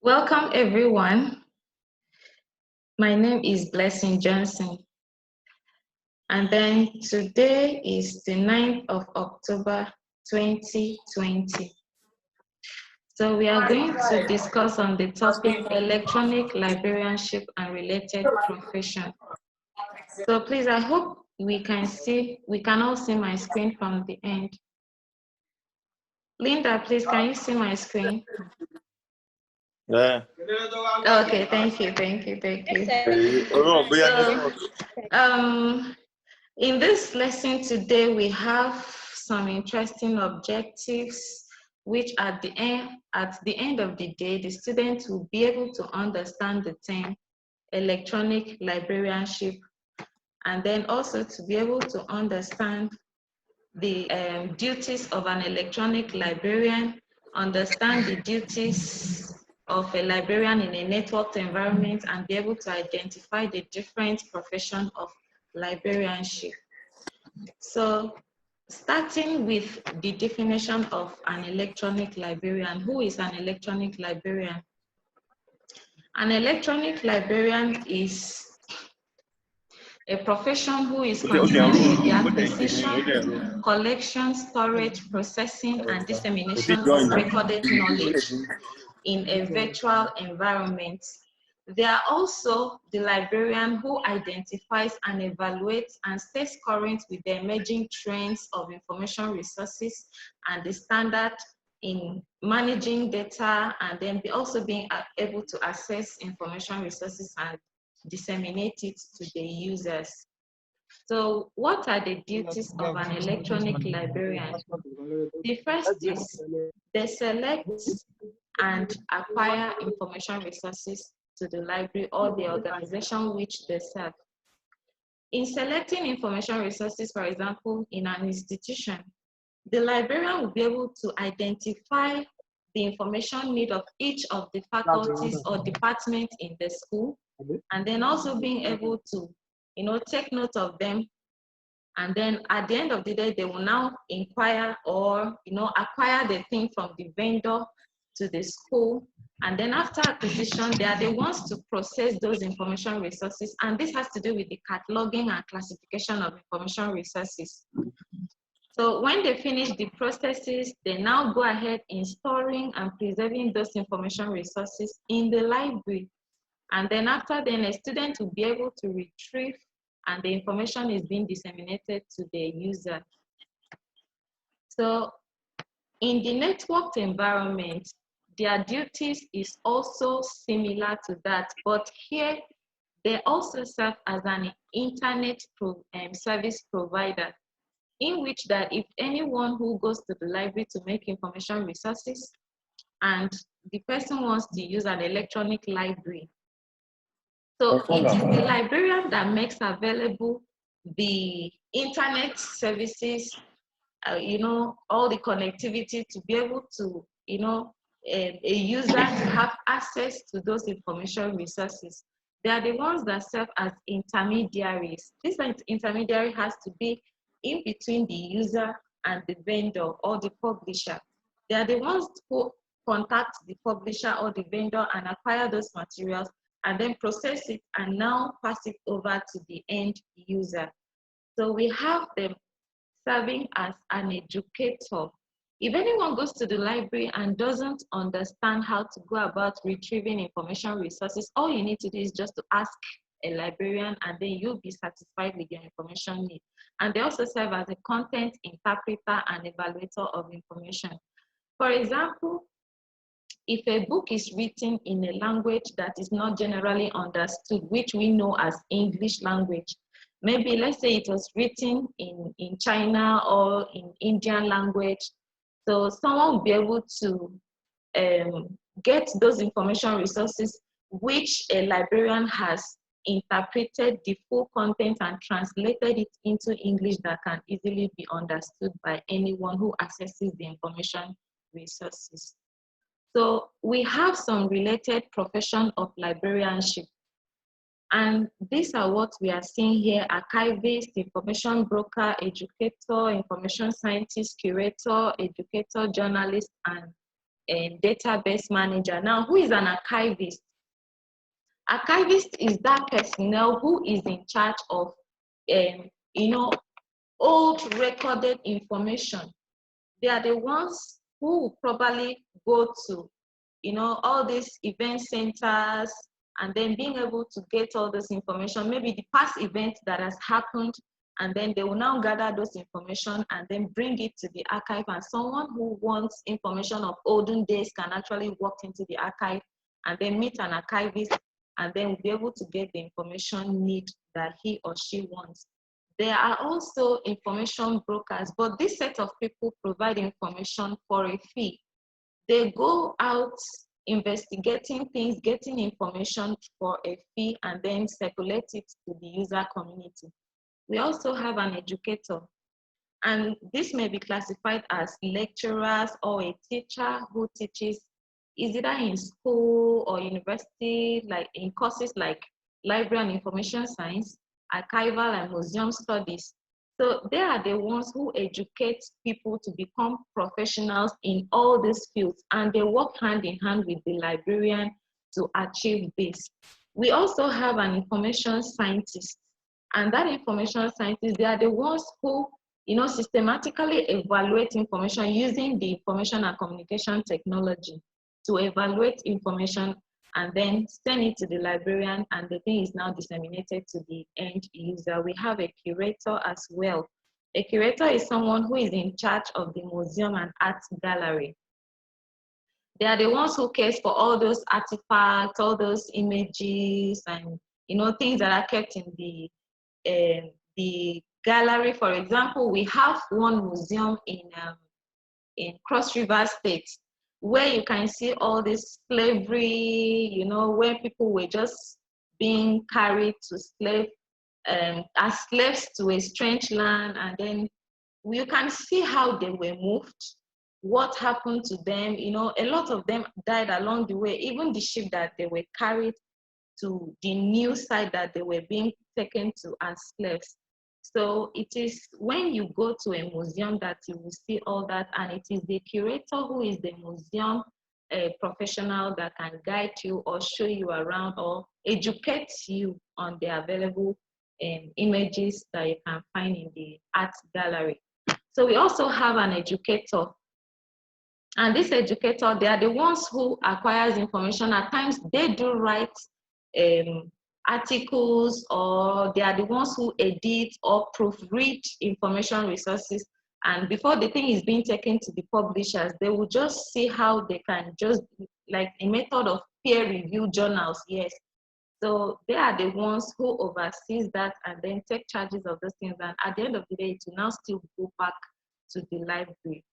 Welcome everyone. My name is Blessing Johnson. And then today is the 9th of October 2020. So we are going to discuss on the topic electronic librarianship and related profession. So please, I hope we can all see my screen from the end. Linda, please, can you see my screen? Yeah. Okay, thank you. In this lesson today, we have some interesting objectives, which at the end of the day, the students will be able to understand the term electronic librarianship, and then also to be able to understand the duties of an electronic librarian, understand the duties of a librarian in a networked environment, and be able to identify the different professions of librarianship. So, starting with the definition of an electronic librarian. Who is an electronic librarian? An electronic librarian is a profession who is concerned with the acquisition, collection, storage, processing, and dissemination of recorded knowledge in a virtual environment. They are also the librarian who identifies and evaluates and stays current with the emerging trends of information resources and the standard in managing data, and then also being able to access information resources and disseminate it to the users. So what are the duties of an electronic librarian? The first is they select and acquire information resources to the library or the organization which they serve. In selecting information resources, for example, in an institution, the librarian will be able to identify the information need of each of the faculties or departments in the school, and then also being able to, take note of them. And then at the end of the day, they will now inquire or, acquire the thing from the vendor to the school. And then after acquisition, they are the ones to process those information resources. And this has to do with the cataloging and classification of information resources. So when they finish the processes, they now go ahead in storing and preserving those information resources in the library. And then after then, a student will be able to retrieve and the information is being disseminated to the user. So in the networked environment, their duties is also similar to that, but here they also serve as an internet service provider, in which that if anyone who goes to the library to make information resources and the person wants to use an electronic library, so it is the librarian that makes available the internet services, all the connectivity to be able to, a user to have access to those information resources. They are the ones that serve as intermediaries. This intermediary has to be in between the user and the vendor or the publisher. They are the ones who contact the publisher or the vendor and acquire those materials and then process it and now pass it over to the end user. So we have them serving as an educator. If anyone goes to the library and doesn't understand how to go about retrieving information resources, all you need to do is just to ask a librarian and then you'll be satisfied with your information need. And they also serve as a content interpreter and evaluator of information. For example, if a book is written in a language that is not generally understood, which we know as English language, maybe let's say it was written in China or in Indian language, so someone will be able to get those information resources which a librarian has interpreted the full content and translated it into English that can easily be understood by anyone who accesses the information resources. So we have some related profession of librarianship. And these are what we are seeing here: archivist, information broker, educator, information scientist, curator, educator, journalist, and database manager. Now, who is an archivist? Archivist is that personnel who is in charge of, old recorded information. They are the ones who will probably go to, all these event centers and then being able to get all this information, maybe the past event that has happened, and then they will now gather those information and then bring it to the archive. And someone who wants information of olden days can actually walk into the archive and then meet an archivist and then will be able to get the information need that he or she wants. There are also information brokers, but this set of people provide information for a fee. They go out investigating things, getting information for a fee, and then circulate it to the user community. We also have an educator, and this may be classified as lecturers or a teacher who teaches is either in school or university, like in courses like library and information science, archival and museum studies. So they are the ones who educate people to become professionals in all these fields, and they work hand in hand with the librarian to achieve this. We also have an information scientist, and that information scientist, they are the ones who systematically evaluate information using the information and communication technology to evaluate information and then send it to the librarian, and the thing is now disseminated to the end user. We have a curator as well. A curator is someone who is in charge of the museum and art gallery. They are the ones who cares for all those artifacts, all those images, and things that are kept in the gallery. For example, we have one museum in Cross River State, where you can see all this slavery, where people were just being carried to as slaves to a strange land, and then you can see how they were moved, what happened to them. A lot of them died along the way, even the ship that they were carried to the new site that they were being taken to as slaves. So it is when you go to a museum that you will see all that, and it is the curator who is the museum professional that can guide you or show you around or educate you on the available images that you can find in the art gallery. So we also have an educator. And this educator, they are the ones who acquires information. At times they do write articles, or they are the ones who edit or proofread information resources. And before the thing is being taken to the publishers, they will just see how they can just, like a method of peer review journals, yes. So they are the ones who oversees that and then take charges of those things. And at the end of the day, it will now still go back to the library.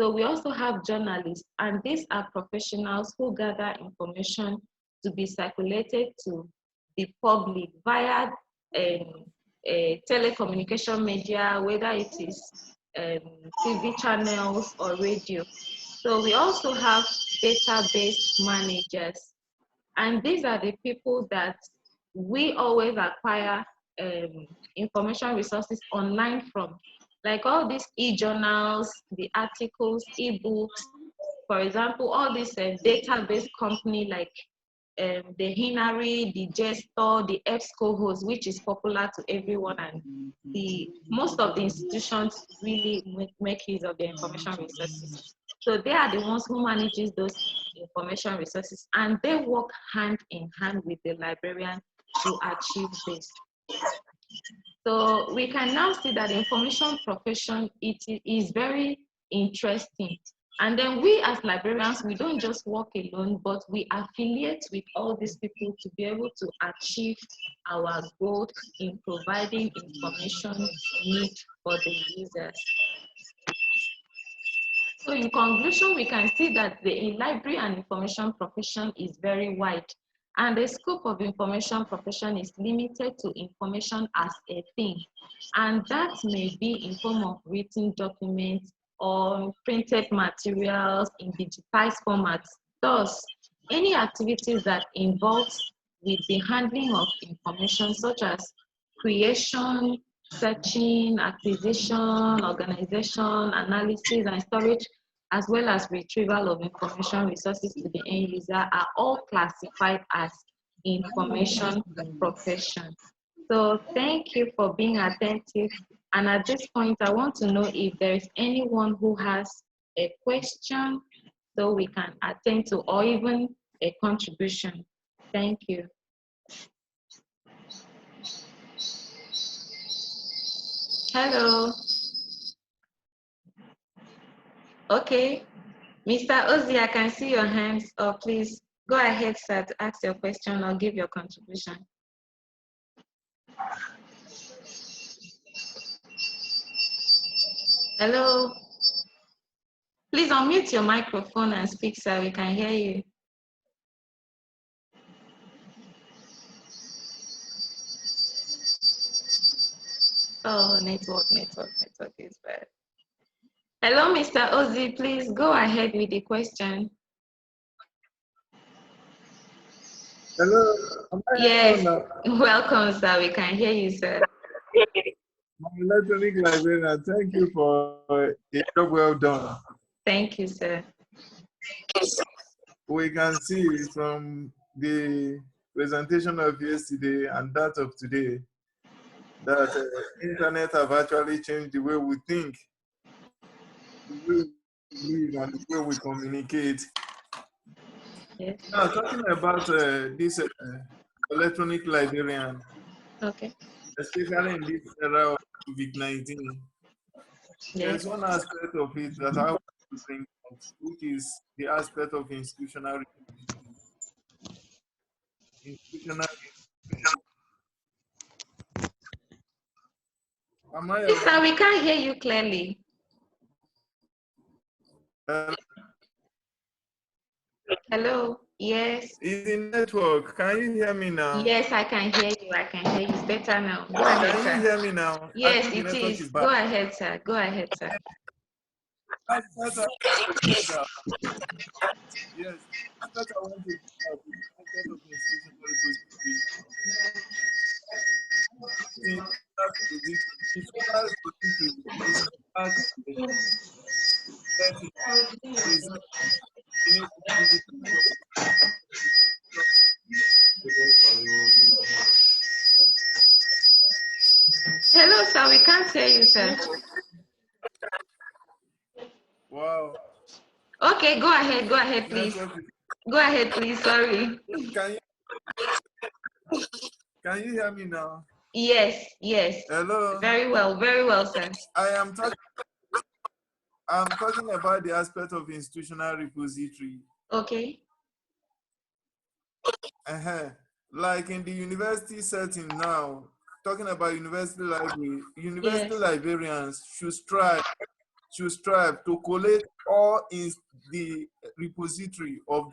So we also have journalists, and these are professionals who gather information to be circulated to the public via telecommunication media, whether it is TV channels or radio. So we also have database managers, and these are the people that we always acquire information resources online from, like all these e-journals, the articles, e-books. For example, all these database company like the Hinary, the Gestor, the EBSCO, which is popular to everyone, and most of the institutions really make use of the information resources. So they are the ones who manages those information resources, and they work hand in hand with the librarian to achieve this. So we can now see that the information profession, it is very interesting. And then we as librarians, we don't just work alone, but we affiliate with all these people to be able to achieve our goals in providing information need for the users. So in conclusion, we can see that the library and information profession is very wide, and the scope of information profession is limited to information as a thing, and that may be in form of written documents or printed materials in digitized formats. Thus, any activities that involves with the handling of information, such as creation, searching, acquisition, organization, analysis, and storage, as well as retrieval of information resources to the end user are all classified as information profession. So thank you for being attentive. And at this point, I want to know if there is anyone who has a question so we can attend to, or even a contribution. Thank you. Hello. Okay. Mr. Ozzy, I can see your hands up. Please go ahead, sir, to ask your question or give your contribution. Hello. Please unmute your microphone and speak, sir. We can hear you. Oh, network is bad. Hello, Mr. Ozzy, please go ahead with the question. Hello. Yes, welcome, sir. We can hear you, sir. My electronic librarian, thank you for a job well done. Thank you, sir. We can see from the presentation of yesterday and that of today that internet have actually changed the way we think, the way we live, and the way we communicate. Yes. Now, talking about this electronic librarian, Okay. especially in this era of COVID-19, Yes. there's one aspect of it that I want to bring out, which is the aspect of institutional. Am I? Yes, sir, we can't hear you clearly. Hello. Yes. Is the network? Can you hear me now? Yes, I can hear you. I can hear you. It's better now. Go ahead, sir. Can you hear me now? Yes, it is. Go ahead, sir. Go ahead, sir. Yes, that's what I want to talk about the aspect of institutional Hello, sir. We can't hear you, sir. Wow. Okay, go ahead. Go ahead, please. Go ahead, please. Sorry. Can you hear me now? Yes, yes. Hello. Very well, sir. I'm talking about the aspect of institutional repository. Okay. Like in the university setting now, talking about university library, university Yes. librarians should strive to collate all in the repository of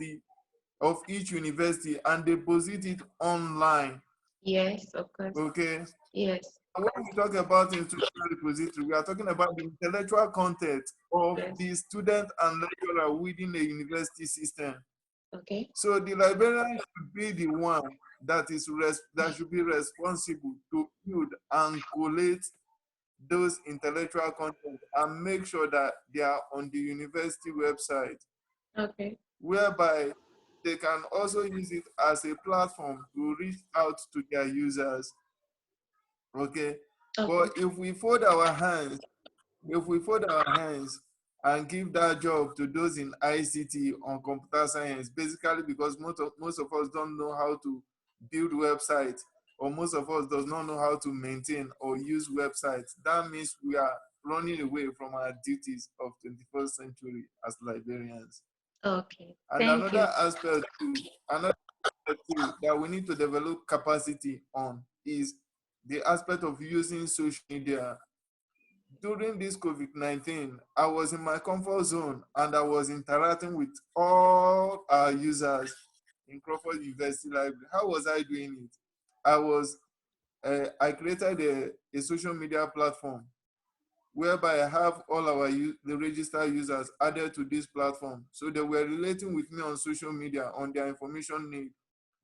each university and deposit it online. Yes, of course. Okay. Yes. When we talk about institutional repository, we are talking about the intellectual content of the student and lecturer within the university system. Okay. So the librarian should be the one that should be responsible to build and collate those intellectual content and make sure that they are on the university website. Okay. Whereby they can also use it as a platform to reach out to their users. Okay. But if we fold our hands and give that job to those in ICT on computer science, basically because most of us don't know how to build websites, or most of us does not know how to maintain or use websites, that means we are running away from our duties of 21st century as librarians. Okay. And another aspect too that we need to develop capacity on is the aspect of using social media. During this COVID-19, I was in my comfort zone and I was interacting with all our users in Crawford University Library. How was I doing it? I created a social media platform whereby I have all the registered users added to this platform. So they were relating with me on social media on their information need.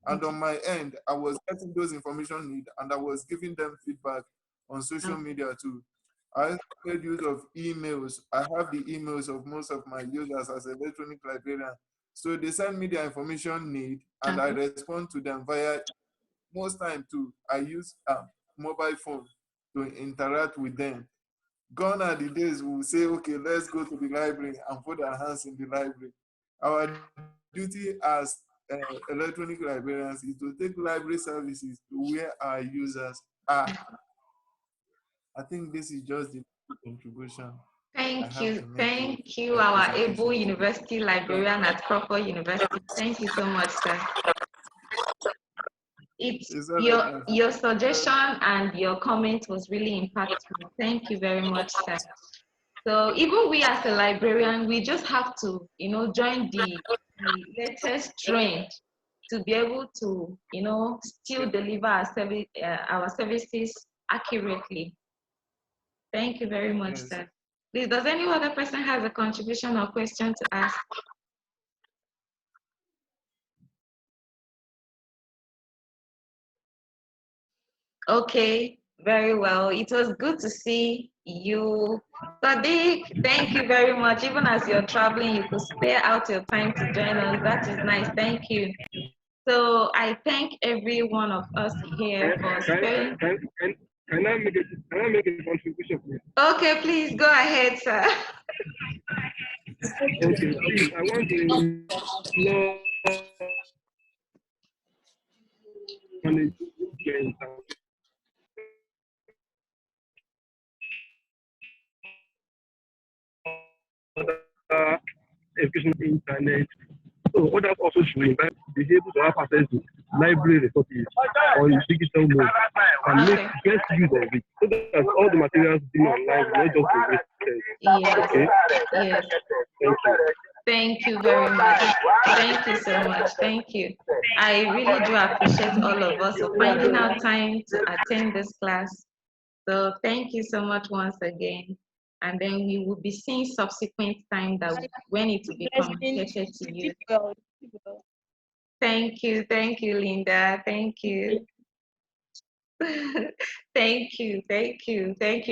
And on my end, I was getting those information need and I was giving them feedback on social media too. I also made use of emails. I have the emails of most of my users as an electronic librarian. So they send me the information need, and I respond to them via, most time too, I use mobile phone to interact with them. Gone are the days we will say, okay, let's go to the library and put our hands in the library. Our duty as electronic librarians is to take library services to where our users are. I think this is just the contribution. Thank you, our our presentation. able university librarian at Crawford University. Thank you so much, sir. Your suggestion and your comment was really impactful. Thank you very much, sir. So even we as a librarian, we just have to, join the latest trend to be able to, still deliver our services accurately. Thank you very much, sir. Please, does any other person have a contribution or question to ask? Okay, very well. It was good to see you. Sadiq, thank you very much. Even as you're traveling, you could spare out your time to join us. That is nice. Thank you. So I thank every one of us here for sparing. Can I make a contribution, please? Okay, please go ahead, sir. Okay, please, I want to know education internet. So others also should be able to have access to library resources on digital mode and make best use of it so that all the materials being online will not just be wasted. Yes. Okay? Yes. Thank you. Thank you very much. Thank you so much. Thank you. I really do appreciate all of us for finding out time to attend this class. So thank you so much once again. And then we will be seeing subsequent time that when it will be communicated to you. Thank you, Linda. Thank you. Thank you,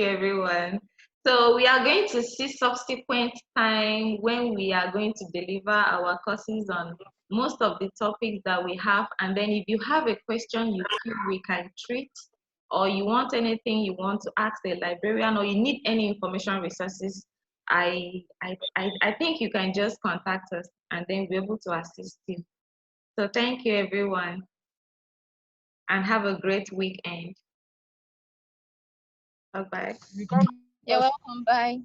everyone. So we are going to see subsequent time when we are going to deliver our courses on most of the topics that we have. And then if you have a question you feel we can treat, or you want anything you want to ask the librarian, or you need any information resources, I think you can just contact us and then we're able to assist you. So thank you, everyone, and have a great weekend. Bye-bye. You're welcome. Bye.